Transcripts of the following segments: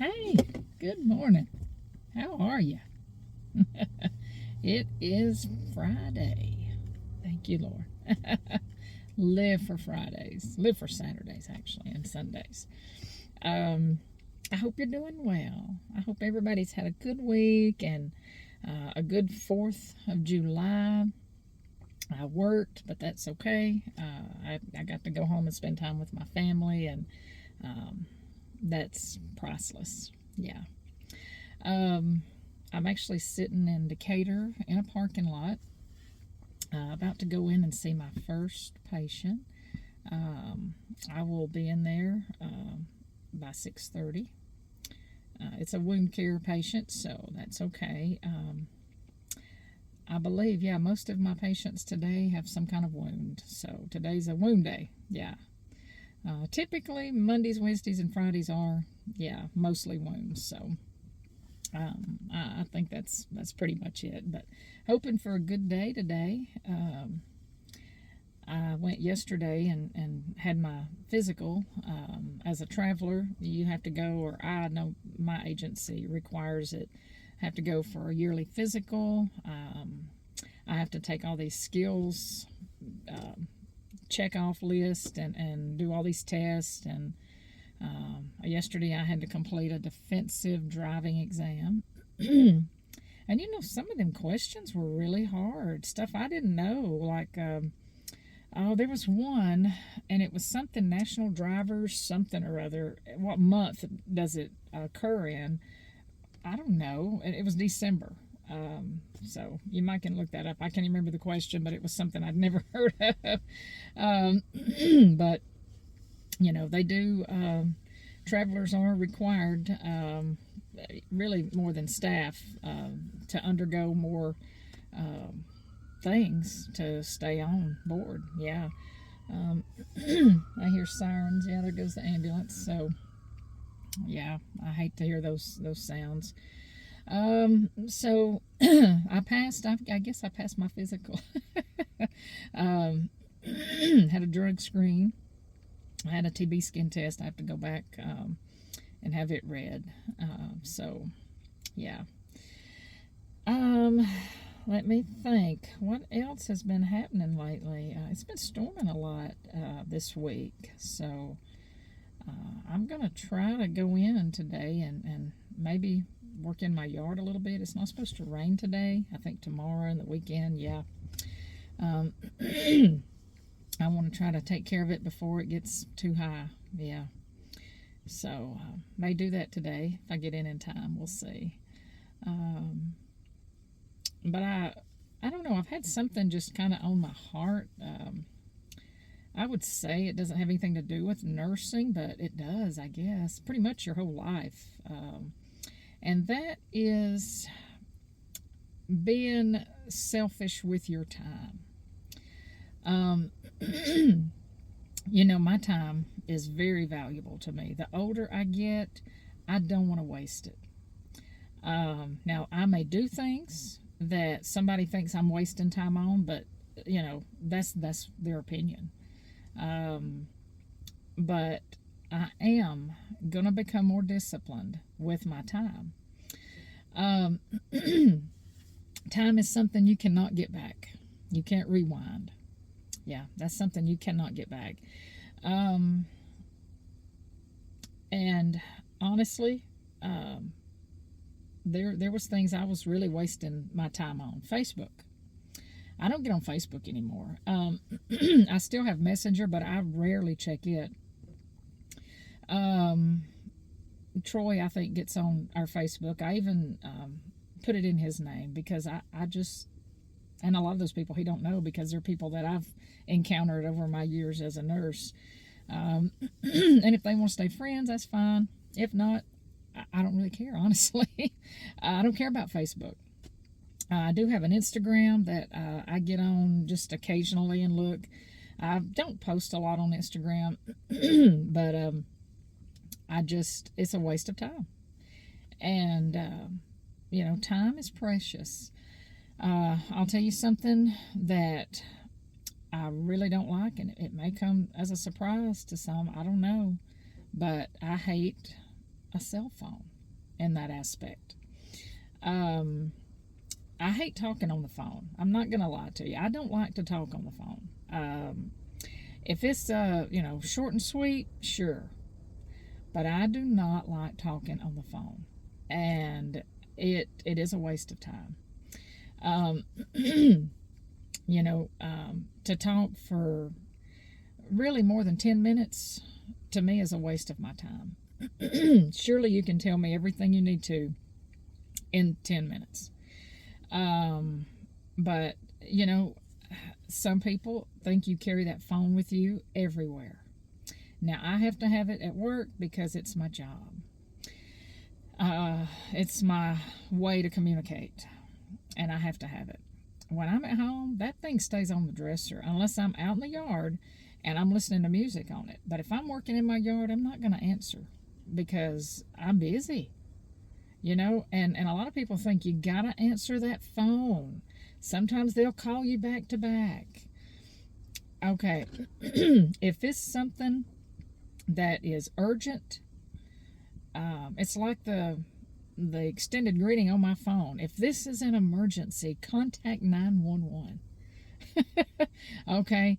Hey, good morning. How are you? It is Friday. Thank you, Lord. Live for Fridays. Live for Saturdays, actually, and Sundays. Um, I hope you're doing well. I hope everybody's had a good week and a good 4th of July. I worked, but that's okay. I got to go home and spend time with my family, and um, that's priceless. Yeah. Um, I'm actually sitting in Decatur in a parking lot, about to go in and see my first patient. Um, I will be in there by 6:30. It's a wound care patient, so that's okay. I believe, yeah, most of my patients today have some kind of wound, so today's a wound day. Yeah. Typically, Mondays, Wednesdays, and Fridays are, yeah, mostly wounds. So I think that's pretty much it. But hoping for a good day today. I went yesterday and had my physical. As a traveler, you have to go, or I know my agency requires it. Have to go for a yearly physical. I have to take all these skills check off list and do all these tests. And yesterday I had to complete a defensive driving exam. And some of them questions were really hard. Stuff I didn't know. Like, there was one, and it was something National Drivers, something or other. What month does it occur in? I don't know. It was December. So you might can look that up. I can't remember the question, but it was something I'd never heard of. But, they do, travelers are required, really more than staff, to undergo more things to stay on board. Yeah. I hear sirens. Yeah, there goes the ambulance. So, yeah, I hate to hear those sounds. So I passed. I guess I passed my physical. Had a drug screen. I had a TB skin test. I have to go back and have it read. So, yeah. Let me think. What else has been happening lately? It's been storming a lot this week. So I'm going to try to go in today and maybe work in my yard a little bit. It's not supposed to rain today. I think tomorrow and the weekend, yeah. I want to try to take care of it before it gets too high. Yeah. So may do that today if I get in time. We'll see. But I don't know. I've had something just kind of on my heart. I would say it doesn't have anything to do with nursing, but it does, I guess. Pretty much your whole life. And that is being selfish with your time. My time is very valuable to me. The older I get, I don't want to waste it. Now, I may do things that somebody thinks I'm wasting time on, but that's their opinion. But I am gonna become more disciplined with my time. Time is something you cannot get back. You can't rewind. Yeah, that's something you cannot get back. And honestly, there was things I was really wasting my time on. Facebook. I don't get on Facebook anymore. I still have Messenger, but I rarely check it. Troy, I think, gets on our Facebook. I even put it in his name because I just, and a lot of those people he don't know because they're people that I've encountered over my years as a nurse. And if they want to stay friends, that's fine. If not, I don't really care, honestly. I don't care about Facebook. I do have an Instagram that I get on just occasionally and look. I don't post a lot on Instagram, but it's a waste of time. And, time is precious. I'll tell you something that I really don't like, and it may come as a surprise to some. I don't know. But I hate a cell phone. in that aspect. I hate talking on the phone. I'm not going to lie to you. I don't like to talk on the phone. If it's, short and sweet, sure. But I do not like talking on the phone. And it is a waste of time. Um, to talk for really more than 10 minutes to me is a waste of my time. Surely you can tell me everything you need to in 10 minutes. But, some people think you carry that phone with you everywhere. Now, I have to have it at work because it's my job. It's my way to communicate, and I have to have it. When I'm at home, that thing stays on the dresser unless I'm out in the yard and I'm listening to music on it. But if I'm working in my yard, I'm not going to answer because I'm busy. And a lot of people think you got to answer that phone. Sometimes they'll call you back to back. Okay, if it's something that is urgent, it's like the extended greeting on my phone. If this is an emergency, contact 911. Okay,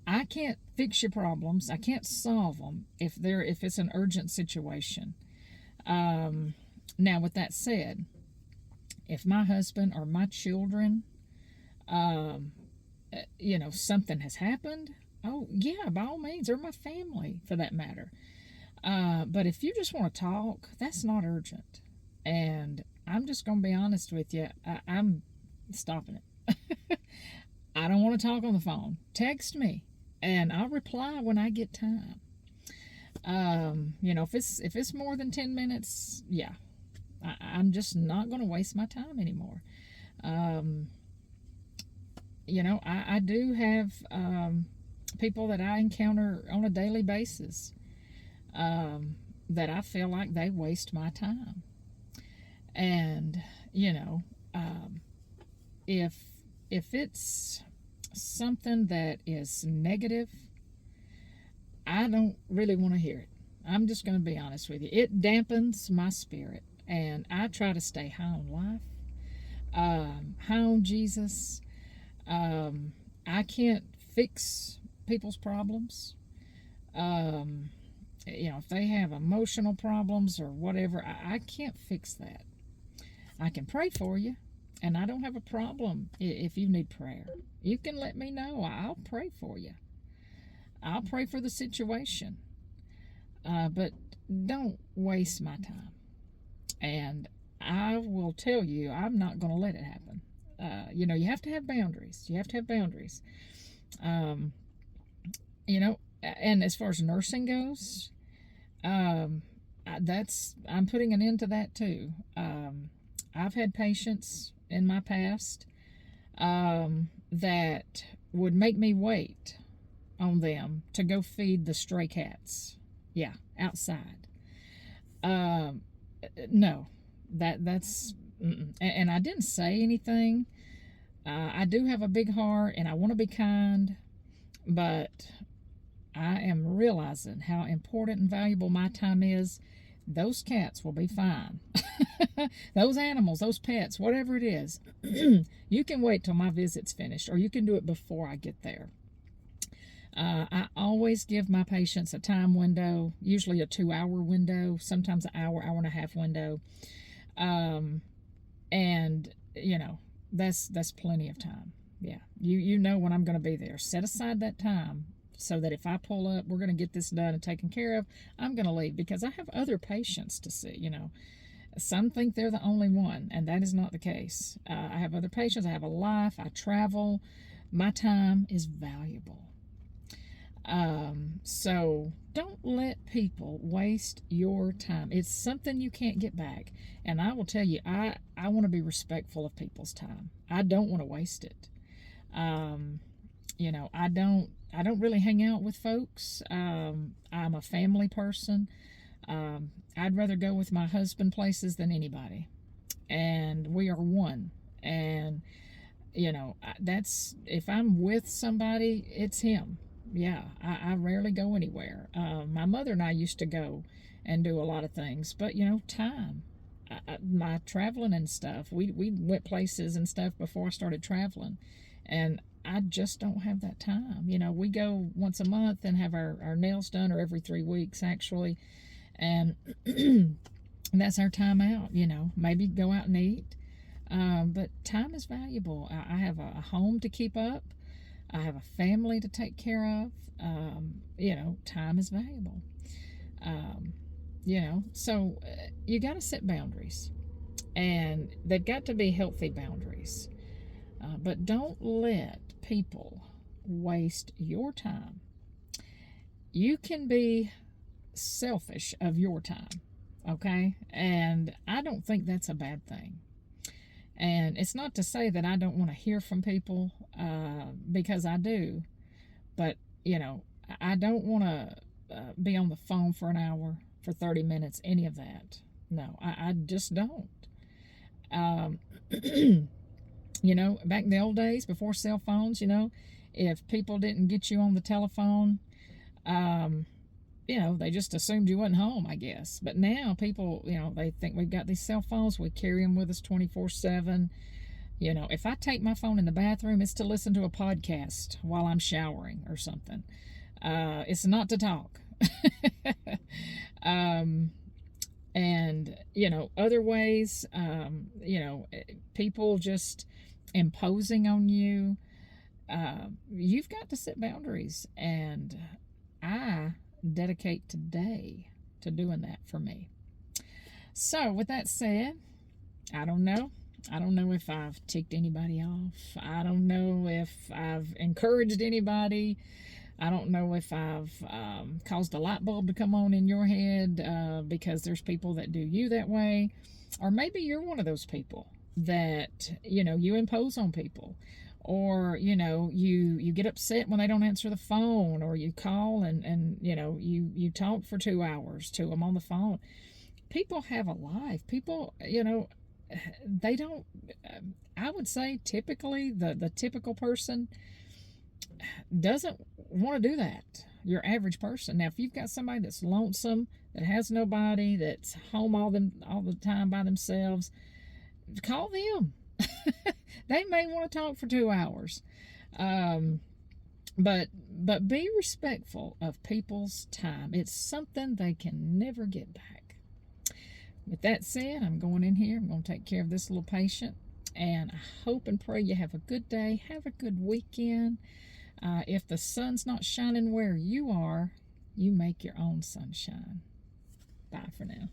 I can't fix your problems. I can't solve them if it's an urgent situation. Now, with that said, if my husband or my children, something has happened, oh yeah, by all means, or my family for that matter. But if you just want to talk, that's not urgent. And I'm just going to be honest with you, I'm stopping it. I don't want to talk on the phone. Text me, and I'll reply when I get time. If it's more than 10 minutes, yeah, I'm just not going to waste my time anymore. I do have people that I encounter on a daily basis that I feel like they waste my time. And, if it's something that is negative, I don't really want to hear it. I'm just going to be honest with you. It dampens my spirit, and I try to stay high on life, high on Jesus. I can't fix people's problems. If they have emotional problems or whatever, I can't fix that. I can pray for you, and I don't have a problem if you need prayer. You can let me know. I'll pray for you. I'll pray for the situation. But don't waste my time. And I will tell you, I'm not going to let it happen. You have to have boundaries. You have to have boundaries. And as far as nursing goes, I'm putting an end to that too. I've had patients in my past that would make me wait on them to go feed the stray cats. Yeah, outside. No, that's and I didn't say anything. I do have a big heart and I want to be kind, but I am realizing how important and valuable my time is. Those cats will be fine. Those animals, those pets, whatever it is, you can wait till my visit's finished, or you can do it before I get there. I always give my patients a time window, usually a 2-hour window, sometimes an hour, hour and a half window. And that's plenty of time. Yeah, you know when I'm going to be there. Set aside that time so that if I pull up, we're going to get this done and taken care of. I'm going to leave because I have other patients to see. Some think they're the only one, and that is not the case. I have other patients. I have a life. I travel. My time is valuable. So don't let people waste your time. It's something you can't get back. And I will tell you, I want to be respectful of people's time. I don't want to waste it. I don't really hang out with folks. I'm a family person. I'd rather go with my husband places than anybody. And we are one. And, that's, if I'm with somebody, it's him. Yeah, I rarely go anywhere. My mother and I used to go and do a lot of things, but time. my traveling and stuff. We went places and stuff before I started traveling, and I just don't have that time. You know, we go once a month and have our nails done, or every 3 weeks actually, and that's our time out. You know, maybe go out and eat. But time is valuable. I have a home to keep up. I have a family to take care of. You know, time is valuable. Um, you know, so you got to set boundaries, and they've got to be healthy boundaries. But don't let people waste your time. You can be selfish of your time, okay? And I don't think that's a bad thing. And it's not to say that I don't want to hear from people, because I do. But, you know, I don't want to be on the phone for an hour, for 30 minutes, any of that. No, I just don't. Um, you know, back in the old days before cell phones, you know, if people didn't get you on the telephone, um, you know, they just assumed you wasn't home, I guess. But now people, you know, they think we've got these cell phones, we carry them with us 24/7. You know, if I take my phone in the bathroom, it's to listen to a podcast while I'm showering or something. It's not to talk. um, and, you know, other ways, you know, people just imposing on you. You've got to set boundaries. And I dedicate today to doing that for me. So, with that said, I don't know. I don't know if I've ticked anybody off. I don't know if I've encouraged anybody. I don't know if I've caused a light bulb to come on in your head, because there's people that do you that way. Or maybe you're one of those people that, you know, you impose on people. Or, you know, you get upset when they don't answer the phone, or you call and you know, you talk for 2 hours to them on the phone. People have a life. People, you know, they don't, I would say typically the typical person doesn't want to do that. Your average person. Now, if you've got somebody that's lonesome, that has nobody, that's home all the time by themselves, call them. They may want to talk for 2 hours. Um, but be respectful of people's time. It's something they can never get back. With that said, I'm going in here. I'm going to take care of this little patient. And I hope and pray you have a good day. Have a good weekend. If the sun's not shining where you are, you make your own sunshine. Bye for now.